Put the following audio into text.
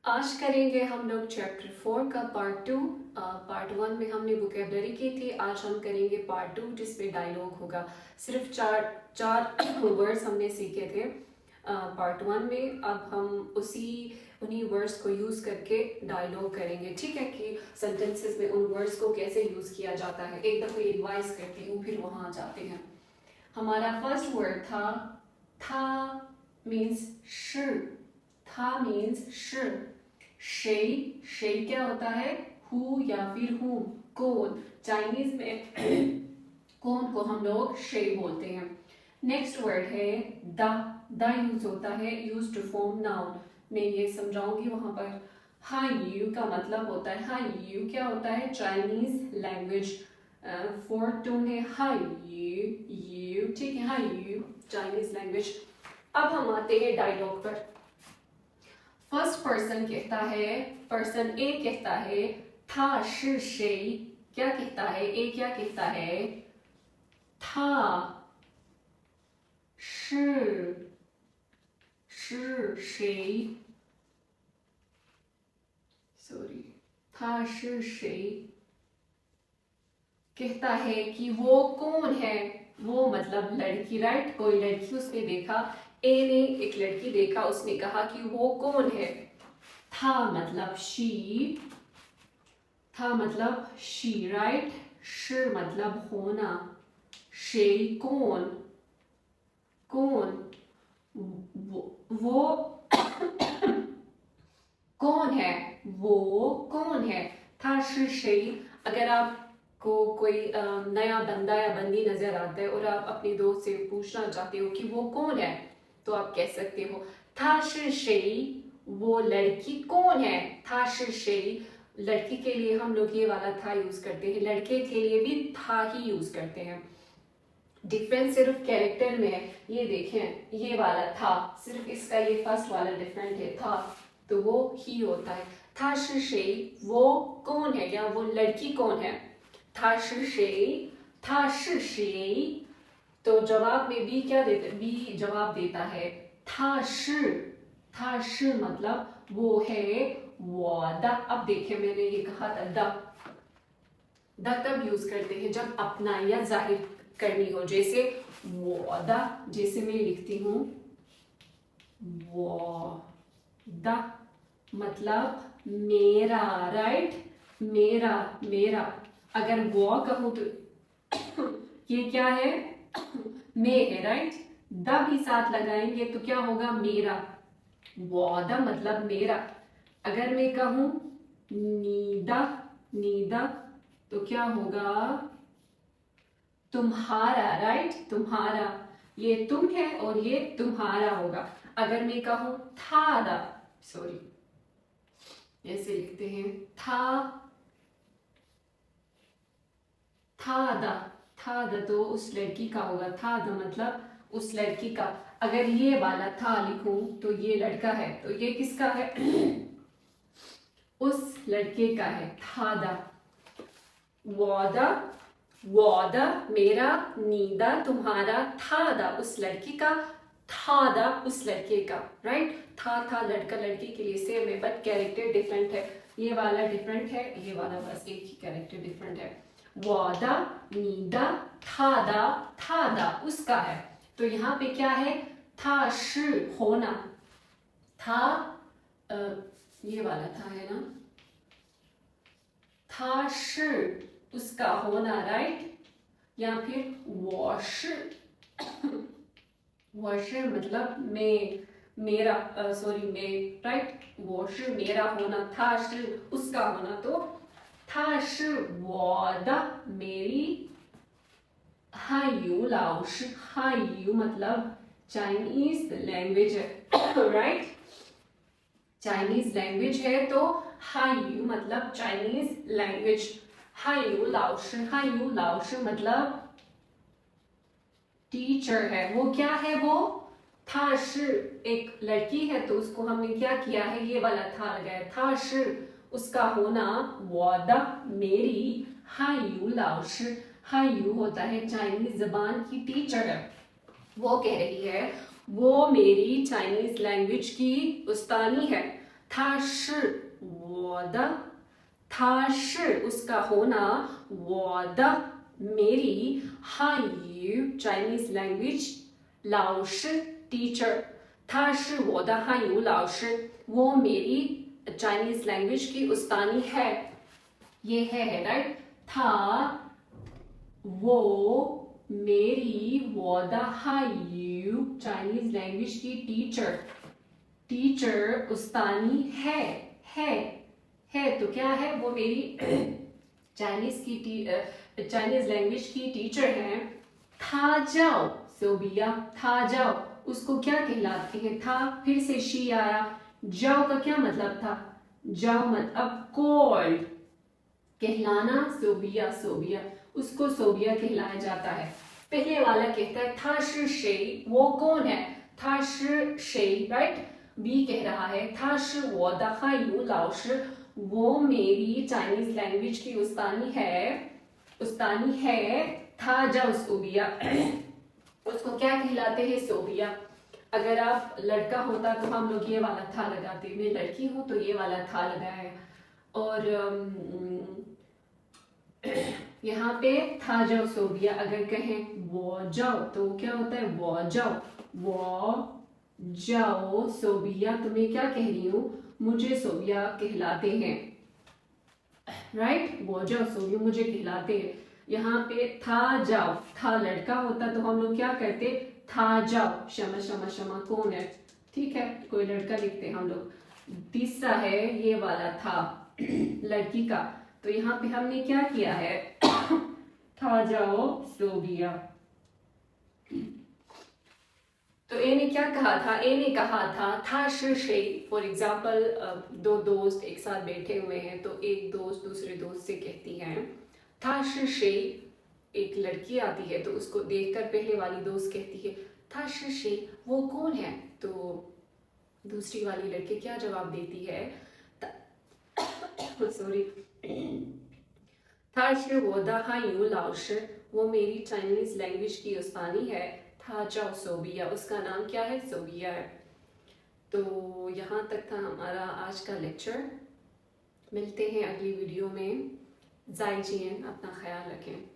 आज करेंगे हम लोग चैप्टर 4 का पार्ट 2। पार्ट 1 में हमने वोकेबलरी की थी। आज हम करेंगे पार्ट 2 जिसमें डायलॉग होगा। सिर्फ चार वर्ड्स हमने सीखे थे पार्ट 1 में। अब हम उन्हीं वर्ड्स को यूज़ करके डायलॉग करेंगे। ठीक है कि सेंटेंसेस में उन वर्ड्स को कैसे यूज़ किया जाता है। एक दफ़े रिवाइज करती हूँ फिर वहाँ जाते हैं। हमारा फर्स्ट वर्ड था मीन्स श। था मीन्स श। शे क्या होता है? हु या फिर हुम, कौन। चाइनीज में कौन को हम लोग शे बोलते हैं। नेक्स्ट वर्ड है द यूज होता है यूज टू फॉर्म नाउन। मैं ये समझाऊंगी वहां पर। हाई यू का मतलब होता है, हाई यू क्या होता है? चाइनीज लैंग्वेज फोर्थ टोन है हाई यू, ठीक है, हाई यू चाइनीज लैंग्वेज। अब हम आते हैं डायलॉग पर। फर्स्ट पर्सन कहता है, पर्सन ए कहता है था शि शे। क्या कहता है? ए क्या कहता है? था शि शे, सॉरी, था शि शे कहता है कि वो कौन है? वो मतलब लड़की, राइट? कोई लड़की उसने देखा, ए ने एक लड़की देखा, उसने कहा कि वो कौन है। था मतलब शी, था मतलब शी, राइट? श मतलब होना, शे कौन, कौन, वो कौन है, वो कौन है। था श शे। अगर आपको कोई नया बंदा या बंदी नजर आता है और आप अपने दोस्त से पूछना चाहते हो कि वो कौन है, तो आप कह सकते हो था श शे, वो लड़की कौन है। था श शे। लड़की के लिए हम लोग ये वाला था यूज करते हैं, लड़के के लिए भी था ही यूज करते हैं। डिफरेंस सिर्फ कैरेक्टर में है। ये देखें, ये वाला था, सिर्फ इसका ये फर्स्ट वाला डिफरेंट है, था तो वो ही होता है। था शे, वो कौन है या वो लड़की कौन है। था शे, था शे। तो जवाब में बी क्या देता, बी जवाब देता है था श। था श मतलब वो है वो द। अब देखिए मैंने ये कहा था द कब यूज करते हैं? जब अपना या जाहिर करनी हो। जैसे वो द, जैसे मैं लिखती हूँ वो द मतलब मेरा, राइट? मेरा, मेरा। अगर वो कहूँ तो ये क्या है? मैं है, राइट? द भी साथ लगाएंगे तो क्या होगा? मेरा। वो द मतलब मेरा। अगर मैं कहूं नीदा, नीदा तो क्या होगा? तुम्हारा, राइट? तुम्हारा। ये तुम है और ये तुम्हारा होगा। अगर मैं कहूं था दा, सॉरी ऐसे लिखते हैं था, था दा, था दा तो उस लड़की का होगा। था दा मतलब उस लड़की का। अगर ये वाला था लिखूं तो ये लड़का है, तो ये किसका है? उस लड़के का है। था दा, वादा, वादा मेरा, नीदा तुम्हारा, था दा उस लड़की का, था दा उस लड़के का, राइट? था लड़का लड़की के लिए सेम है बट कैरेक्टर डिफरेंट है। ये वाला डिफरेंट है, ये वाला बस एक ही कैरेक्टर डिफरेंट है। वादा, नीदा, था दा उसका है। तो यहाँ पे क्या है? था श होना, था ये वाला था है ना, था श उसका होना, राइट? या फिर वॉश, वॉश मतलब मैं, मेरा, सॉरी मैं, राइट? वॉश मेरा होना, था श उसका होना, तो था श वादा मेरी, हाई यू लाउश। हाई यू मतलब चाइनीज लैंग्वेज है, राइट? चाइनीज लैंग्वेज है तो हाई यू मतलब चाइनीज लैंग्वेज। हाई यू लाउश, हाई यू लाउश मतलब टीचर है। वो क्या है? वो था श, एक लड़की है तो उसको हमने क्या किया है? ये वाला था लगाया। था श उसका होना, वादा मेरी, हाई यू लाउश। हाई यू होता है चाइनीज जबान की टीचर है। वो कह रही है वो मेरी चाइनीज लैंग्वेज की उस्तानी है। 他是我的他是 उसका होना 我的 मेरी 汉语 Chinese language 老师 teacher 他是我的汉语老师 वो मेरी Chinese language की उस्तानी है ये है राइट 他 वो मेरी 我的汉语 Chinese language की टीचर उस्तानी है तो क्या है वो मेरी चाइनीज लैंग्वेज की टीचर है था जाओ सोबिया था जाओ उसको क्या कहलाते हैं था फिर से शी आया जाओ का क्या मतलब था जाओ मतलब कोल्ड कहलाना सोबिया उसको सोबिया कहलाया जाता है पहले वाला कहता है था शे वो कौन है था शे राइट बी कह रहा है था वो दखा यू लाउश वो मेरी चाइनीज लैंग्वेज की उस्तानी है था जाओ सोबिया उसको क्या कहलाते हैं सोबिया अगर आप लड़का होता तो हम लोग ये वाला था लगाते मैं लड़की हूं तो ये वाला था लगाया है और यहाँ पे था जाओ सोबिया अगर कहें वो जाओ तो क्या होता है वो जाओ सोबिया तो मैं क्या कह रही हूँ मुझे सोबिया कहलाते हैं राइट वो जाओ सोबिया मुझे कहलाते हैं यहाँ पे था जाओ था लड़का होता तो हम लोग क्या करते था जाओ क्षमा कौन है ठीक है कोई लड़का लिखते हम लोग तीसरा है ये वाला था लड़की का तो यहाँ पे हमने क्या किया है था जाओ सोबिया तो ए ने क्या कहा था ए ने कहा था शे फॉर एग्जाम्पल दो दोस्त एक साथ बैठे हुए हैं तो एक दोस्त दूसरे दोस्त से कहती है था शे एक लड़की आती है तो उसको देखकर पहले वाली दोस्त कहती है था शे वो कौन है तो दूसरी वाली लड़की क्या जवाब देती है सॉरी था वो दहा यू लाउश वो मेरी चाइनीज लैंग्वेज की उस्तानी है था जाओ सोबिया उसका नाम क्या है सोबिया है तो यहाँ तक था हमारा आज का लेक्चर मिलते हैं अगली वीडियो में जाइजियन अपना ख्याल रखें